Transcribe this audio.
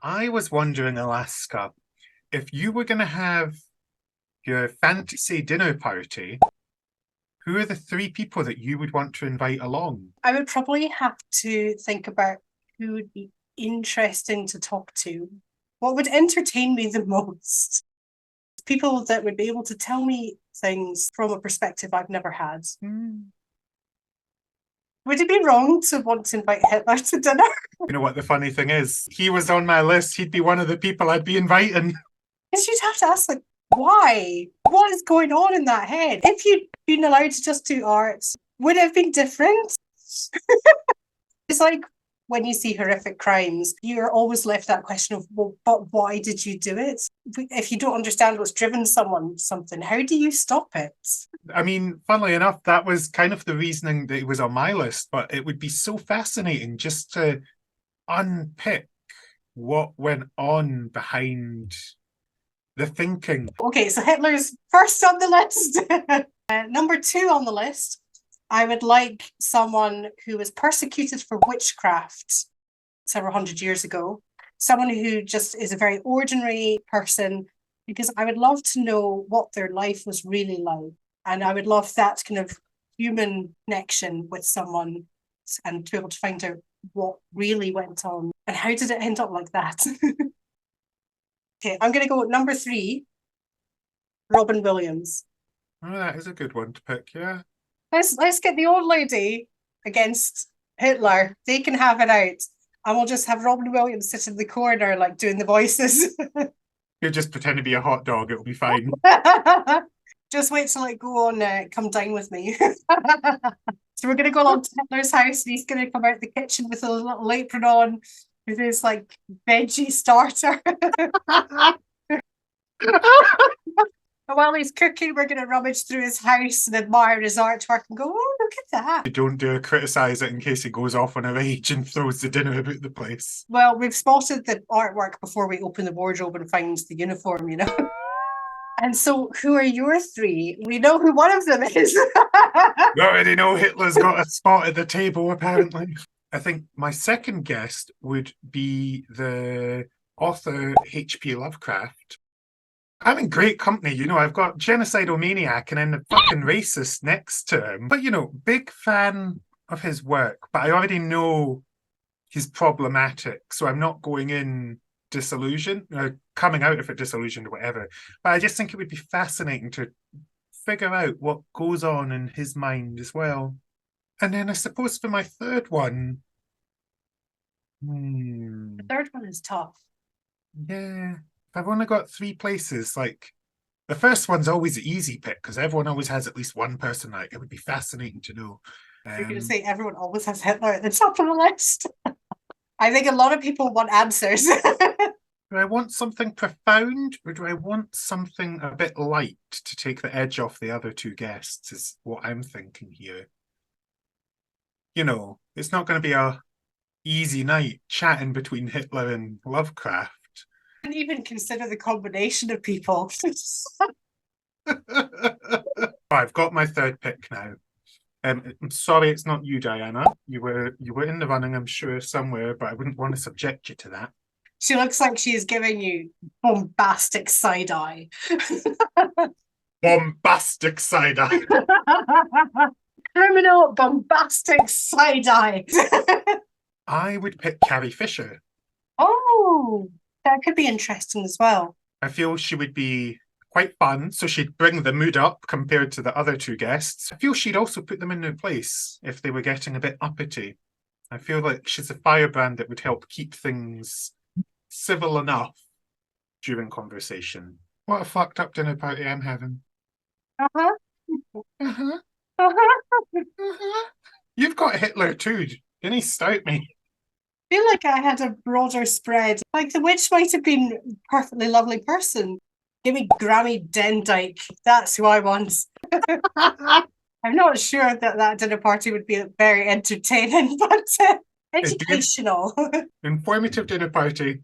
I was wondering, Alaska, if you were going to have your fantasy dinner party, who are the three people that you would want to invite along? I would probably have to think about who would be interesting to talk to. What would entertain me the most? People that would be able to tell me things from a perspective I've never had. Would it be wrong to want to invite Hitler to dinner? You know what the funny thing is? He was on my list. He'd be one of the people I'd be inviting. Because you'd have to ask, like, why? What is going on in that head? If you'd been allowed to just do art, would it have been different? It's like when you see horrific crimes, you're always left that question of, well, but why did you do it? If you don't understand what's driven someone something, how do you stop it? I mean, funnily enough, that was kind of the reasoning that it was on my list, but it would be so fascinating just to unpick what went on behind the thinking. Okay, so Hitler's first on the list. Number 2 on the list, I would like someone who was persecuted for witchcraft several hundred years ago. Someone who just is a very ordinary person, because I would love to know what their life was really like. And I would love that kind of human connection with someone and to be able to find out what really went on and how did it end up like that. Okay, I'm going to go with number 3, Robin Williams. Oh, that is a good one to pick, yeah. Let's get the old lady against Hitler. They can have it out. And we'll just have Robin Williams sit in the corner, like doing the voices. He'll just pretend to be a hot dog, it'll be fine. Just wait till I go on Come Dine With Me. So we're going to go along to Hitler's house and he's going to come out the kitchen with a little apron on with his like veggie starter. And while he's cooking, we're going to rummage through his house and admire his artwork and go, oh, look at that. You don't dare criticise it in case he goes off on a rage and throws the dinner about the place. Well, we've spotted the artwork before we open the wardrobe and find the uniform, you know. And so, who are your 3? We know who one of them is. We already know Hitler's got a spot at the table, apparently. I think my second guest would be the author H.P. Lovecraft. I'm in great company, you know, I've got Genocidal Maniac and then the fucking racist next to him. But, you know, big fan of his work, but I already know he's problematic, so I'm not going in disillusioned, coming out of it disillusioned or whatever. But I just think it would be fascinating to figure out what goes on in his mind as well. And then I suppose for my third one... The third one is tough. Yeah. I've only got 3 places, like the first one's always the easy pick because everyone always has at least one person. Like, it would be fascinating to know. You're going to say everyone always has Hitler at the top of the list. I think a lot of people want answers. Do I want something profound or do I want something a bit light to take the edge off the other 2 guests is what I'm thinking here. You know, it's not going to be a easy night chatting between Hitler and Lovecraft. Didn't even consider the combination of people. I've got my third pick now. I'm sorry it's not you, Diana. You were in the running, I'm sure, somewhere, but I wouldn't want to subject you to that. She looks like she's giving you bombastic side eye. Bombastic side eye. Criminal bombastic side eye. I would pick Carrie Fisher. Oh, that could be interesting as well. I feel she would be quite fun, so she'd bring the mood up compared to the other 2 guests. I feel she'd also put them in their place if they were getting a bit uppity. I feel like she's a firebrand that would help keep things civil enough during conversation. What a fucked up dinner party I'm having. Uh-huh. Uh-huh. Uh-huh. Uh-huh. You've got Hitler too. Didn't he stout me? I feel like I had a broader spread. Like the witch might have been a perfectly lovely person. Give me Grammy Dendyke. That's who I want. I'm not sure that dinner party would be very entertaining, but educational. Informative dinner party.